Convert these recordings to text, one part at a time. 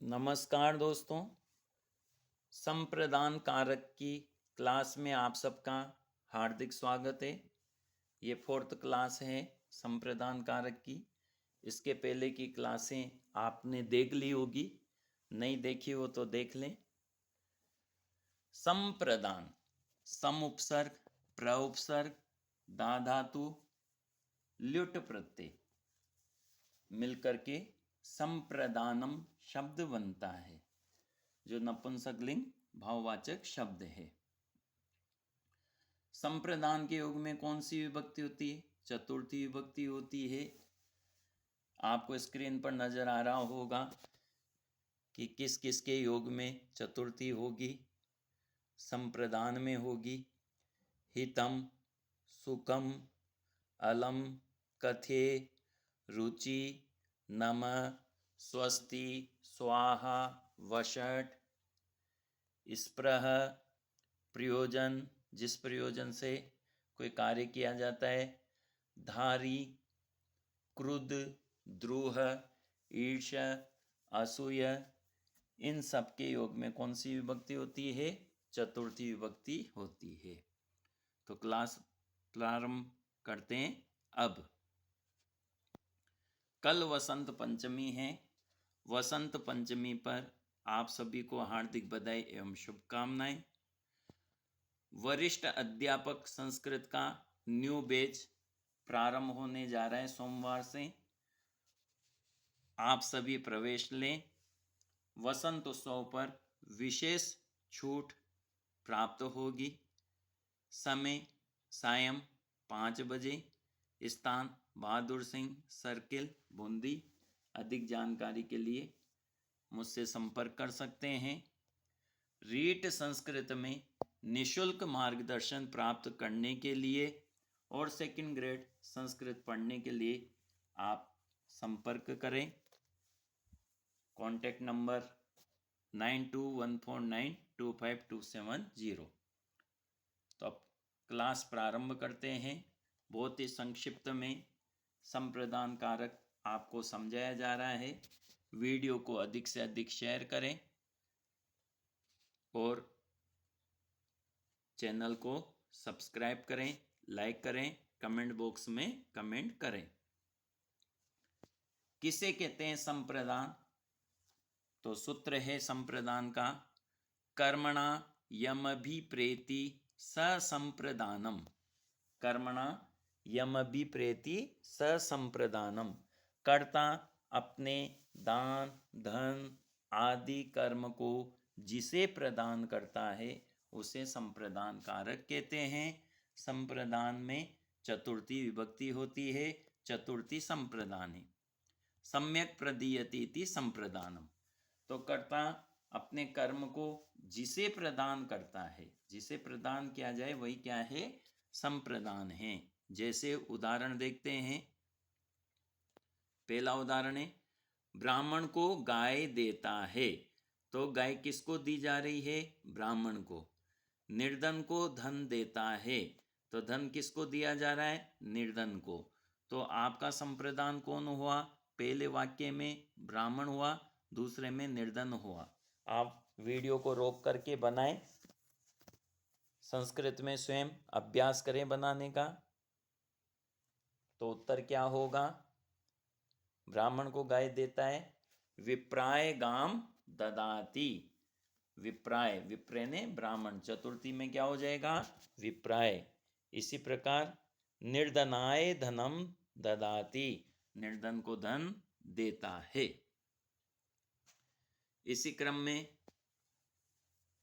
नमस्कार दोस्तों। संप्रदान कारक की क्लास में आप सबका हार्दिक स्वागत है। ये फोर्थ क्लास है संप्रदान कारक की। इसके पहले की क्लासें आपने देख ली होगी, नहीं देखी हो तो देख लें। संप्रदान, सम उपसर्ग, प्र उपसर्ग, दा धातु, ल्युट प्रत्यय मिलकर के संप्रदानम शब्द बनता है, जो नपुंसकलिंग भाववाचक शब्द है। संप्रदान के योग में कौन सी विभक्ति होती है? चतुर्थी विभक्ति होती है। आपको स्क्रीन पर नजर आ रहा होगा कि किस किस के योग में चतुर्थी होगी। संप्रदान में होगी हितम, सुखम, अलम, कथे, रुचि, नमः, स्वस्ति, स्वाहा, वषट, स्पृह, प्रयोजन, जिस प्रयोजन से कोई कार्य किया जाता है, धारी, क्रुद्ध, द्रोह, ईर्ष, असूय, इन सब के योग में कौन सी विभक्ति होती है? चतुर्थी विभक्ति होती है। तो क्लास प्रारंभ करते हैं अब। कल वसंत पंचमी है। वसंत पंचमी पर आप सभी को हार्दिक बधाई एवं शुभकामनाएं। वरिष्ठ अध्यापक संस्कृत का न्यू बैच प्रारंभ होने जा रहा है सोमवार से। आप सभी प्रवेश लें। वसंत उत्सव पर विशेष छूट प्राप्त होगी। समय सायं 5 बजे। स्थान बहादुर सिंह सर्किल, बूंदी। अधिक जानकारी के लिए मुझसे संपर्क कर सकते हैं। रीट संस्कृत में निशुल्क मार्गदर्शन प्राप्त करने के लिए और सेकंड ग्रेड संस्कृत पढ़ने के लिए आप संपर्क करें। Contact number 9214925270। तो अब क्लास प्रारंभ करते हैं। बहुत ही संक्षिप्त में संप्रदान कारक आपको समझाया जा रहा है। वीडियो को अधिक से अधिक शेयर करें और चैनल को सब्सक्राइब करें, लाइक करें, कमेंट बॉक्स में कमेंट करें। किसे कहते हैं संप्रदान? तो सूत्र है संप्रदान का, कर्मणा यमभिप्रेति ससंप्रदानम। कर्मणा यमभिप्रेति ससंप्रदानम। कर्ता अपने दान, धन आदि कर्म को जिसे प्रदान करता है उसे संप्रदान कारक कहते हैं। संप्रदान में चतुर्थी विभक्ति होती है, चतुर्थी संप्रदान है। सम्यक प्रदीयते इति संप्रदानम। तो कर्ता अपने कर्म को जिसे प्रदान करता है, जिसे प्रदान किया जाए वही क्या है? संप्रदान है। जैसे उदाहरण देखते हैं। पहला उदाहरण है, ब्राह्मण को गाय देता है। तो गाय किसको दी जा रही है? ब्राह्मण को। निर्धन को धन देता है। तो धन किसको दिया जा रहा है? निर्धन को। तो आपका संप्रदान कौन हुआ? पहले वाक्य में ब्राह्मण हुआ, दूसरे में निर्धन हुआ। आप वीडियो को रोक करके बनाएं, संस्कृत में स्वयं अभ्यास करें बनाने का। तो उत्तर क्या होगा? ब्राह्मण को गाय देता है, विप्राय गाम ददाति। विप्राय, विप्र ने ब्राह्मण, चतुर्थी में क्या हो जाएगा? विप्राय। इसी प्रकार निर्धनाय धनम ददाति, निर्धन को धन देता है। इसी क्रम में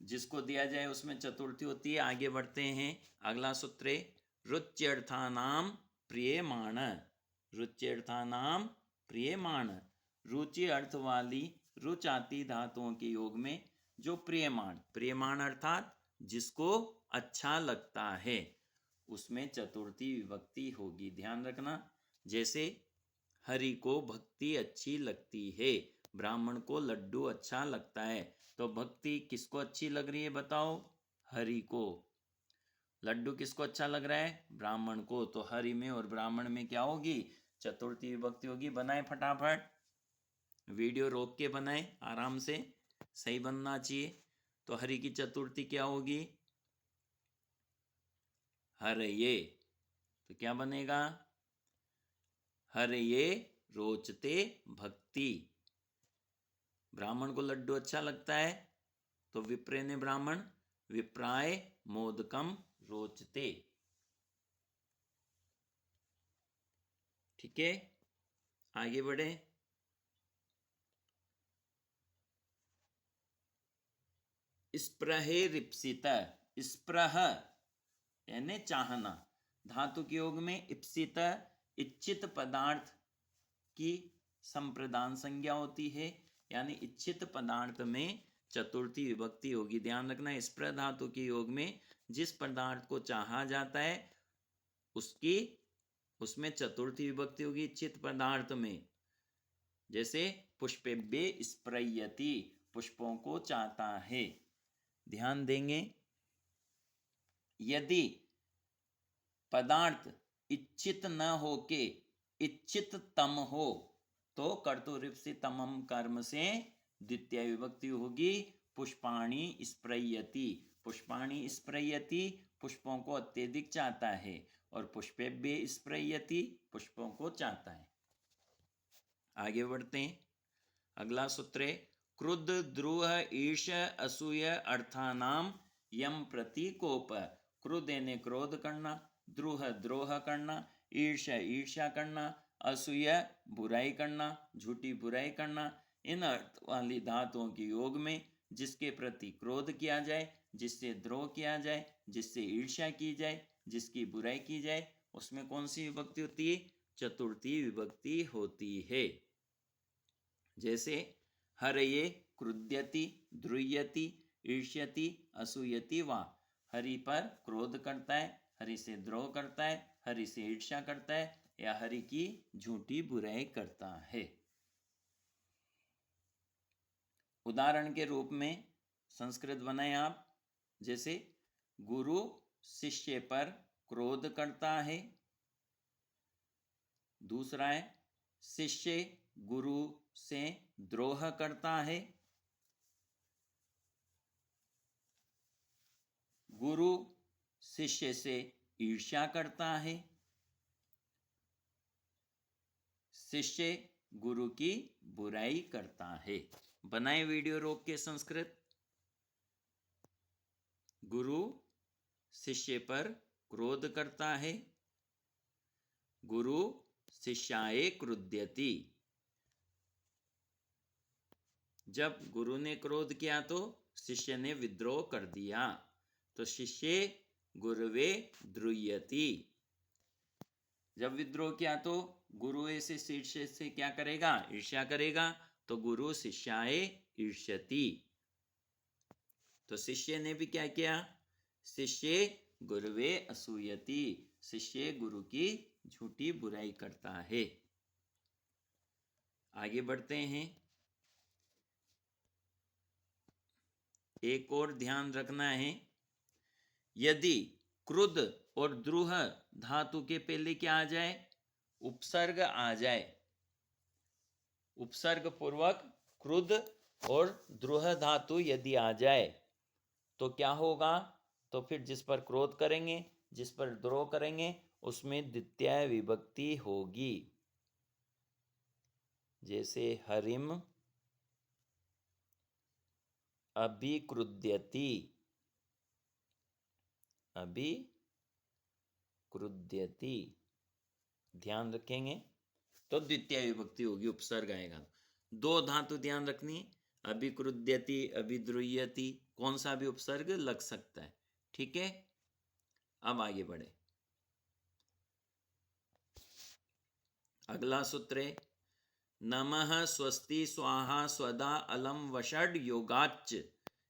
जिसको दिया जाए उसमें चतुर्थी होती है। आगे बढ़ते हैं। अगला सूत्र, रुच्यर्थानाम प्रियमाण। रुच्यर्थानाम प्रियमाण। रुचि अर्थ वाली रुच आती धातुओं के योग में जो प्रियमाण, प्रियमाण अर्थात जिसको अच्छा लगता है, उसमें चतुर्थी विभक्ति होगी। ध्यान रखना। जैसे हरि को भक्ति अच्छी लगती है, ब्राह्मण को लड्डू अच्छा लगता है। तो भक्ति किसको अच्छी लग रही है बताओ? हरि को। लड्डू किसको अच्छा लग रहा है? ब्राह्मण को। तो हरि में और ब्राह्मण में क्या होगी? चतुर्थी विभक्ति होगी। बनाए फटाफट। वीडियो रोक के बनाए, आराम से, सही बनना चाहिए। तो हरि की चतुर्थी क्या होगी? हरये। तो क्या बनेगा? हरये रोचते भक्ति। ब्राह्मण को लड्डू अच्छा लगता है, तो विप्रे ने ब्राह्मण, विप्राय मोदकम रोचते। ठीक है, आगे बढ़े। स्प्रहे रिप्सित। स्प्रह यानी चाहना। धातु के योग में इप्सित इच्छित पदार्थ की संप्रदान संज्ञा होती है, यानी इच्छित पदार्थ में चतुर्थी विभक्ति होगी। ध्यान रखना, स्प्रह धातु के योग में जिस पदार्थ को चाहा जाता है उसमें चतुर्थी विभक्ति होगी इच्छित पदार्थ में। जैसे पुष्पेभ्ये स्प्रयति, पुष्पों को चाहता है। ध्यान देंगे, यदि पदार्थ इच्छित न होके इच्छित तम हो तो कर्तुरिप्सितमम कर्म से द्वितीय विभक्ति होगी पुष्पाणि स्प्रयति। पुष्पाणि स्प्रयति, पुष्पों को अत्यधिक चाहता है, और पुष्पेभ्ये स्प्रयति, पुष्पों को चाहता है। आगे बढ़ते हैं, अगला सूत्र है क्रुद्ध द्रोह ईर्ष असूय अर्थानाम यम प्रतीकोप। क्रुद्ध यानी क्रोध करना, द्रोह द्रोह करना, ईर्ष्या ईर्ष्या करना, असूय बुराई करना, झूठी बुराई करना। इन अर्थ वाली धातुओं के योग में जिसके प्रति क्रोध किया जाए, जिससे द्रोह किया जाए, जिससे ईर्ष्या की जाए, जिसकी बुराई की जाए, उसमें कौन सी विभक्ति होती है? चतुर्थी विभक्ति होती है। जैसे हरये क्रुद्यति, द्रुह्यति, ईर्ष्यति, असूयति वा। हरि पर क्रोध करता है, हरि से द्रोह करता है, हरि से ईर्ष्या करता है, या हरि की झूठी बुराई करता है। उदाहरण के रूप में संस्कृत बनाए आप। जैसे गुरु शिष्य पर क्रोध करता है। दूसरा है शिष्य गुरु से द्रोह करता है। गुरु शिष्य से ईर्ष्या करता है। शिष्य गुरु की बुराई करता है। बनाए वीडियो रोक के संस्कृत। गुरु शिष्य पर क्रोध करता है। गुरु शिष्याय क्रुद्यति। जब गुरु ने क्रोध किया तो शिष्य ने विद्रोह कर दिया, तो शिष्य गुरुवे द्रुह्यति। जब विद्रोह किया तो गुरु ऐसे शिष्य से क्या करेगा? ईर्ष्या करेगा, तो गुरु शिष्याय ईर्ष्यति। तो शिष्य ने भी क्या किया? शिष्य गुरुवे असूयति। शिष्य गुरु की झूठी बुराई करता है। आगे बढ़ते हैं, एक और ध्यान रखना है। यदि क्रुद्ध और द्रुह धातु के पहले क्या आ जाए? उपसर्ग आ जाए। उपसर्ग पूर्वक क्रुद्ध और द्रुह धातु यदि आ जाए तो क्या होगा? तो फिर जिस पर क्रोध करेंगे, जिस पर द्रोह करेंगे, उसमें द्वितीय विभक्ति होगी। जैसे हरिम अभिक्रुद्यति। अभिक्रुद्यति, ध्यान रखेंगे तो द्वितीय विभक्ति होगी, उपसर्ग आएगा। दो धातु ध्यान रखनी, अभिक्रुद्यति, अभिद्रुह्यति, कौन सा भी उपसर्ग लग सकता है। ठीक है, अब आगे बढ़े। अगला सूत्र है नमः स्वस्ति स्वाहा स्वदा अलम वषड योगाच।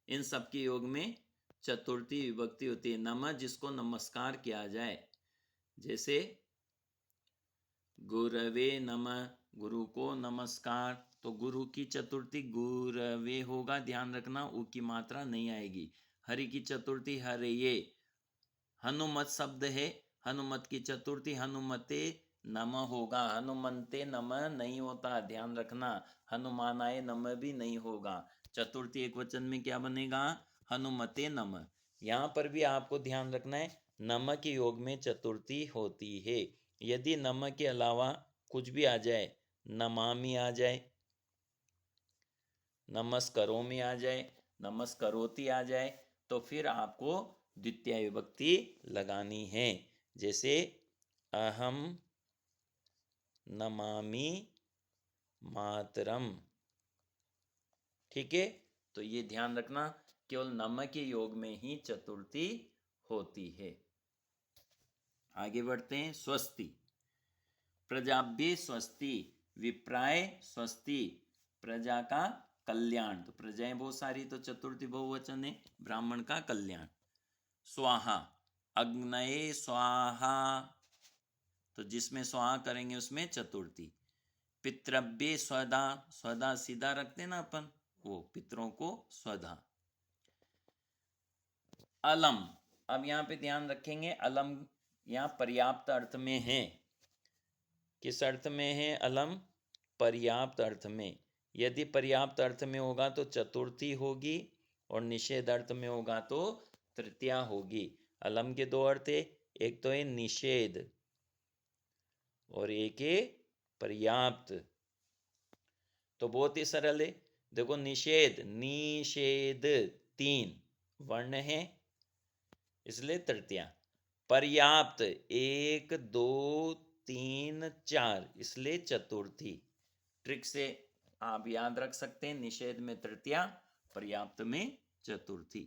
इन सब के योग में चतुर्थी विभक्ति होती है। नमः जिसको नमस्कार किया जाए। जैसे गुरवे नमः, गुरु को नमस्कार। तो गुरु की चतुर्थी गुरवे होगा, ध्यान रखना, उ की मात्रा नहीं आएगी। हरि की चतुर्थी हरये। हनुमत शब्द है, हनुमत की चतुर्थी हनुमते नम होगा, हनुमंते नम नहीं होता, ध्यान रखना। हनुमानाय नम भी नहीं होगा। चतुर्थी एक वचन में क्या बनेगा? हनुमते नम। यहाँ पर भी आपको ध्यान रखना है, नम के योग में चतुर्थी होती है। यदि नम के अलावा कुछ भी आ जाए, नमामि आ जाए, नमस्करोमि आ जाए, नमस्करोति आ जाए, तो फिर आपको द्वितीय विभक्ति लगानी है। जैसे अहम नमामि मातरम। ठीक है, तो ये ध्यान रखना, केवल नम के योग में ही चतुर्थी होती है। आगे बढ़ते हैं। स्वस्ति। प्रजाभ्ये स्वस्ति, विप्राय स्वस्ति, प्रजा का कल्याण। तो प्रजाएं बहुत सारी, तो चतुर्थी बहुवचन है, ब्राह्मण का कल्याण। स्वाहा, अग्नये स्वाहा, तो जिसमें स्वाहा करेंगे उसमें चतुर्थी। पितृभ्ये स्वधा, स्वधा सीधा रखते ना अपन, वो पितरों को स्वधा। अलम, अब यहाँ पे ध्यान रखेंगे, अलम यहाँ पर्याप्त अर्थ में है। किस अर्थ में है अलम? पर्याप्त अर्थ में। यदि पर्याप्त अर्थ में होगा तो चतुर्थी होगी, और निषेध अर्थ में होगा तो तृतीया होगी। अलम के दो अर्थ है, एक तो है निषेध और एक है पर्याप्त। तो बहुत ही सरल है, देखो निषेध, निषेध तीन वर्ण है, इसलिए तृतीया। पर्याप्त 1 2 3 4, इसलिए चतुर्थी। ट्रिक से आप याद रख सकते हैं, निषेध में तृतीया, पर्याप्त में चतुर्थी।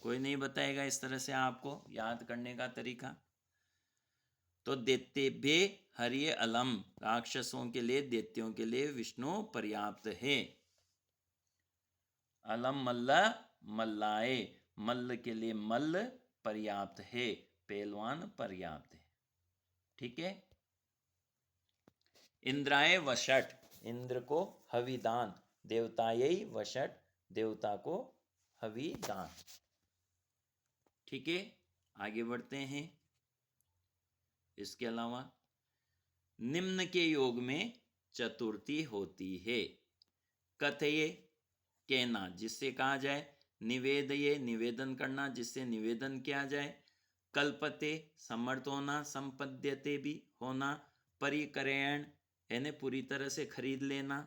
कोई नहीं बताएगा इस तरह से आपको याद करने का तरीका। तो दैत्येभ्ये हरिये अलम, राक्षसों के लिए, दैत्यों के लिए विष्णु पर्याप्त है। अलम मल्ल मल्लाए, मल्ल के लिए मल्ल पर्याप्त है, पहलवान पर्याप्त है। ठीक है। इंद्राय वषट, इंद्र को हविदान, देवतायै वषट, देवता को हविदान। ठीक है, आगे बढ़ते हैं। इसके अलावा निम्न के योग में चतुर्थी होती है। कथये, कहना जिससे कहा जाए, निवेदये, निवेदन करना जिससे निवेदन किया जाए, कल्पते, समर्थ होना, संपद्यते भी होना, परिकरेण यानी पूरी तरह से खरीद लेना,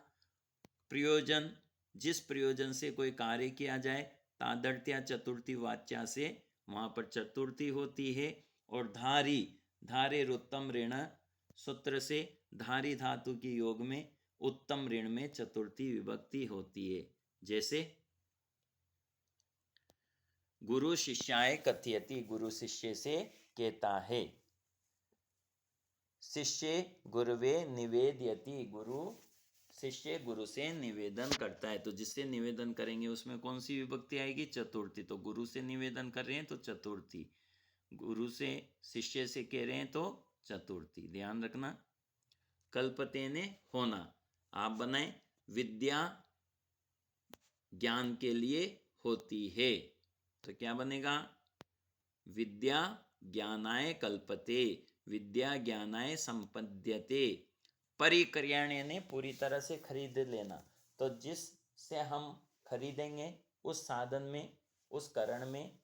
प्रयोजन जिस प्रयोजन से कोई कार्य किया जाए, तादर्थ्या चतुर्थी वाच्या से वहां पर चतुर्थी होती है। और धारी, धारे उत्तम ऋण सूत्र से धारी धातु की योग में उत्तम ऋण में चतुर्थी विभक्ति होती है। जैसे गुरु शिष्याय कथयति, गुरु शिष्य से कहता है। शिष्य गुरुवे निवेदयति, गुरु शिष्य गुरु से निवेदन करता है। तो जिससे निवेदन करेंगे उसमें कौन सी विभक्ति आएगी? चतुर्थी। तो गुरु से निवेदन कर रहे हैं तो चतुर्थी, गुरु से शिष्य से कह रहे हैं तो चतुर्थी। ध्यान रखना। कल्पते ने होना, आप बनाए विद्या ज्ञान के लिए होती है, तो क्या बनेगा? विद्या ज्ञानाय कल्पते, विद्या ज्ञानाय संपद्यते। परिकर्याण्य ने पूरी तरह से खरीद लेना, तो जिससे हम खरीदेंगे उस साधन में, उस करण में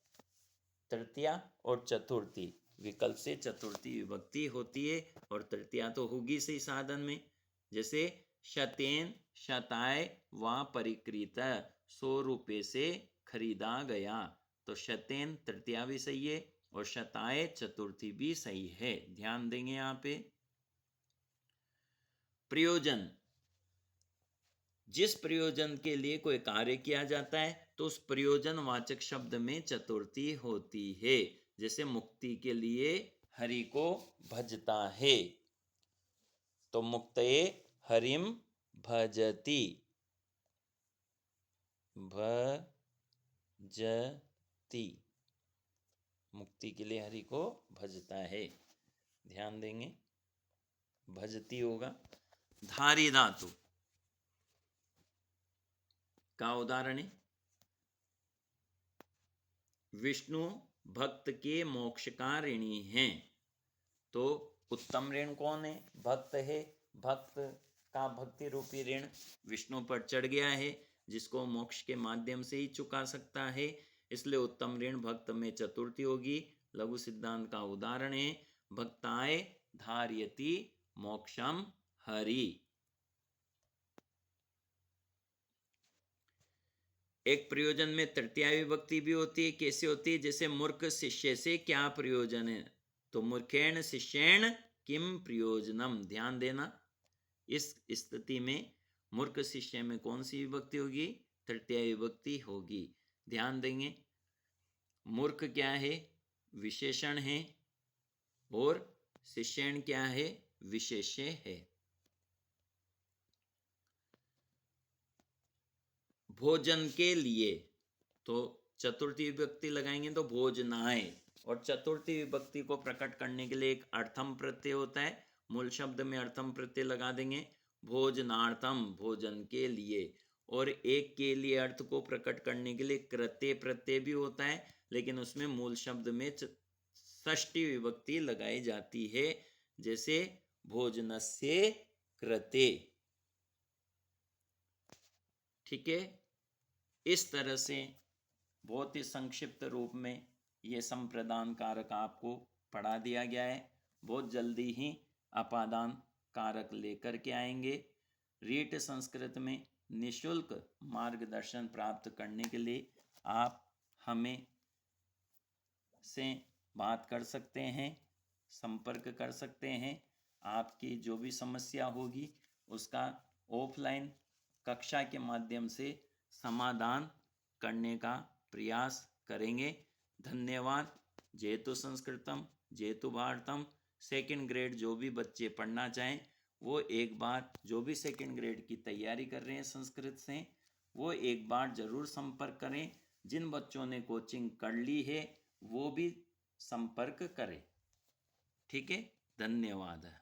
तृतीया और चतुर्थी विकल्प से चतुर्थी विभक्ति होती है, और तृतीया तो होगी सही साधन में। जैसे शतेन शताय व परिकृत, 100 रुपये से खरीदा गया, तो शतेन तृतीया भी सही है और शताय चतुर्थी भी सही है। ध्यान देंगे यहाँ पे। प्रयोजन, जिस प्रयोजन के लिए कोई कार्य किया जाता है तो उस प्रयोजन वाचक शब्द में चतुर्थी होती है। जैसे मुक्ति के लिए हरि को भजता है, तो मुक्तये हरिम भजति, भजति, मुक्ति के लिए हरि को भजता है। ध्यान देंगे, भजती होगा। धारी धातु का उदाहरण है, विष्णु भक्त के मोक्ष का ऋणी हैं, तो उत्तम ऋण कौन है? भक्त है। भक्त का भक्ति रूपी ऋण विष्णु पर चढ़ गया है, जिसको मोक्ष के माध्यम से ही चुका सकता है। इसलिए उत्तम ऋण भक्त में चतुर्थी होगी। लघु सिद्धांत का उदाहरण है भक्ताय धारयति मोक्षम हरि। एक प्रयोजन में तृतीया विभक्ति भी होती है। कैसे होती है? जैसे मूर्ख शिष्य से क्या प्रयोजन है, तो मूर्खेण शिष्येण किम प्रयोजनम। ध्यान देना, इस स्थिति में मूर्ख शिष्य में कौन सी विभक्ति होगी? तृतीया विभक्ति होगी। ध्यान देंगे, मूर्ख क्या है? विशेषण है, और शिष्येण क्या है? विशेष्य है। भोजन के लिए तो चतुर्थी विभक्ति लगाएंगे तो भोजनाय, और चतुर्थी विभक्ति को प्रकट करने के लिए एक अर्थम प्रत्यय होता है। मूल शब्द में अर्थम प्रत्यय लगा देंगे, भोजनार्थम, भोजन के लिए। और एक के लिए अर्थ को प्रकट करने के लिए कृत्य प्रत्यय भी होता है, लेकिन उसमें मूल शब्द में षष्ठी विभक्ति लगाई जाती है, जैसे भोजनस्य कृते। ठीक है, इस तरह से बहुत ही संक्षिप्त रूप में ये संप्रदान कारक आपको पढ़ा दिया गया है। बहुत जल्दी ही अपादान कारक लेकर के आएंगे। रीट संस्कृत में निशुल्क मार्गदर्शन प्राप्त करने के लिए आप हमें से बात कर सकते हैं, संपर्क कर सकते हैं। आपकी जो भी समस्या होगी उसका ऑफलाइन कक्षा के माध्यम से समाधान करने का प्रयास करेंगे। धन्यवाद। जेतु संस्कृतम जेतु भारतम। सेकंड ग्रेड जो भी बच्चे पढ़ना चाहें वो एक बार, जो भी सेकंड ग्रेड की तैयारी कर रहे हैं संस्कृत से, वो एक बार जरूर संपर्क करें। जिन बच्चों ने कोचिंग कर ली है वो भी संपर्क करें। ठीक है, धन्यवाद।